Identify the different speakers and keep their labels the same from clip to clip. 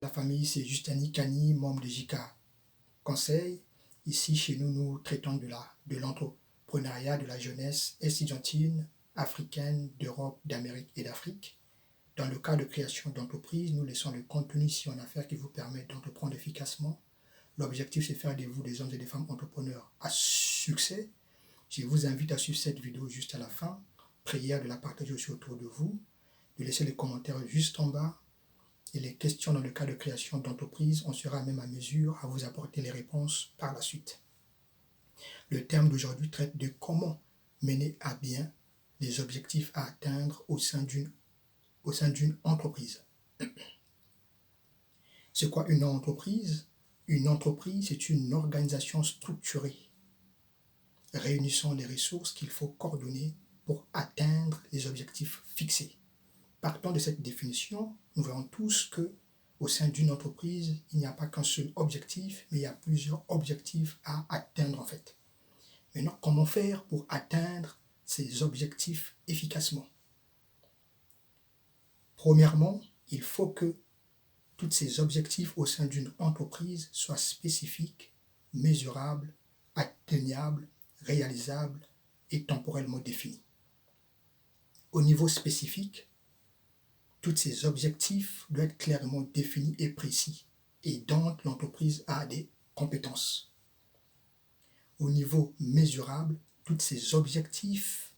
Speaker 1: La famille, c'est Justani Kani, membre de JICA Conseil. Ici, chez nous, nous traitons de l'entrepreneuriat de la jeunesse estudiantine africaine, d'Europe, d'Amérique et d'Afrique. Dans le cas de création d'entreprise, nous laissons le contenu ici en affaires qui vous permet d'entreprendre efficacement. L'objectif, c'est faire de vous des hommes et des femmes entrepreneurs à succès. Je vous invite à suivre cette vidéo juste à la fin. Prière de la partager aussi autour de vous, de laisser les commentaires juste en bas. Et les questions dans le cas de création d'entreprise, on sera même à mesure à vous apporter les réponses par la suite. Le terme d'aujourd'hui traite de comment mener à bien les objectifs à atteindre au sein d'une entreprise. C'est quoi une entreprise? Une entreprise, c'est une organisation structurée, réunissant les ressources qu'il faut coordonner pour atteindre les objectifs fixés. Partant de cette définition, nous verrons tous que au sein d'une entreprise, il n'y a pas qu'un seul objectif, mais il y a plusieurs objectifs à atteindre en fait. Maintenant, comment faire pour atteindre ces objectifs efficacement? Premièrement, il faut que tous ces objectifs au sein d'une entreprise soient spécifiques, mesurables, atteignables, réalisables et temporellement définis. Au niveau spécifique, tous ces objectifs doivent être clairement définis et précis, et donc l'entreprise a des compétences. Au niveau mesurable, tous ces objectifs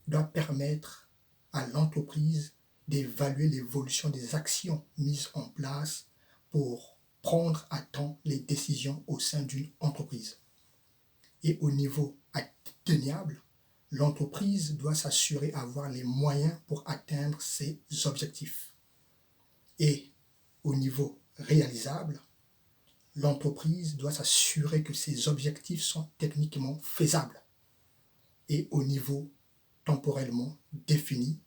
Speaker 1: doivent permettre à l'entreprise d'évaluer l'évolution des actions mises en place pour prendre à temps les décisions au sein d'une entreprise. Et au niveau atteignable, l'entreprise doit s'assurer d'avoir les moyens pour atteindre ses objectifs. Et au niveau réalisable, l'entreprise doit s'assurer que ces objectifs sont techniquement faisables. Et au niveau temporellement défini,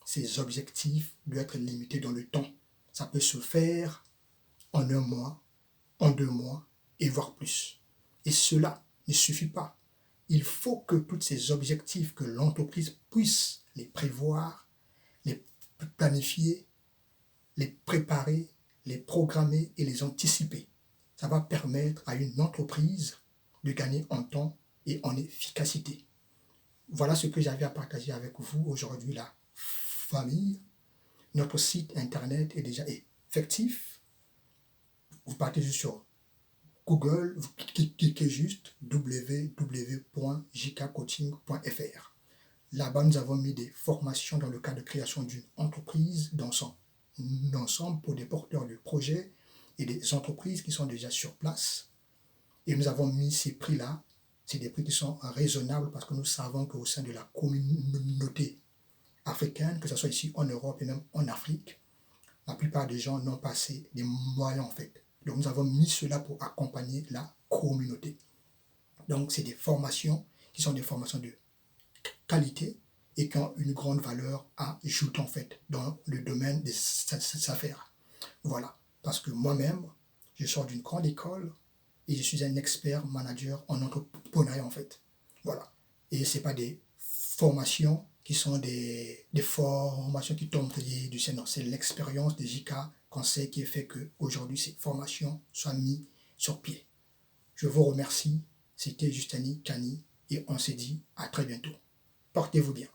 Speaker 1: ces objectifs doivent être limités dans le temps. Ça peut se faire en 1 mois, en 2 mois, et voire plus. Et cela ne suffit pas. Il faut que tous ces objectifs, que l'entreprise puisse les prévoir, les planifier, les préparer, les programmer et les anticiper. Ça va permettre à une entreprise de gagner en temps et en efficacité. Voilà ce que j'avais à partager avec vous aujourd'hui, la famille. Notre site internet est déjà effectif. Vous partez juste sur Google, vous cliquez juste www.jkcoaching.fr. Là-bas, nous avons mis des formations dans le cadre de création d'une entreprise dans son ensemble pour des porteurs de projets et des entreprises qui sont déjà sur place. Et nous avons mis ces prix-là. C'est des prix qui sont raisonnables parce que nous savons qu'au sein de la communauté africaine, que ce soit ici en Europe et même en Afrique, la plupart des gens n'ont pas assez de moyens en fait. Donc nous avons mis cela pour accompagner la communauté. Donc c'est des formations qui sont des formations de qualité et qui ont une grande valeur ajouter en fait dans le domaine des affaires. Voilà, parce que moi-même, je sors d'une grande école et je suis un expert manager en entrepreneuriat en fait. Voilà, et ce n'est pas des formations qui sont des formations qui tombent du ciel, non, c'est l'expérience des JK Conseil qui fait qu'aujourd'hui ces formations soient mises sur pied. Je vous remercie, c'était Justani Kani et on se dit à très bientôt. Portez-vous bien.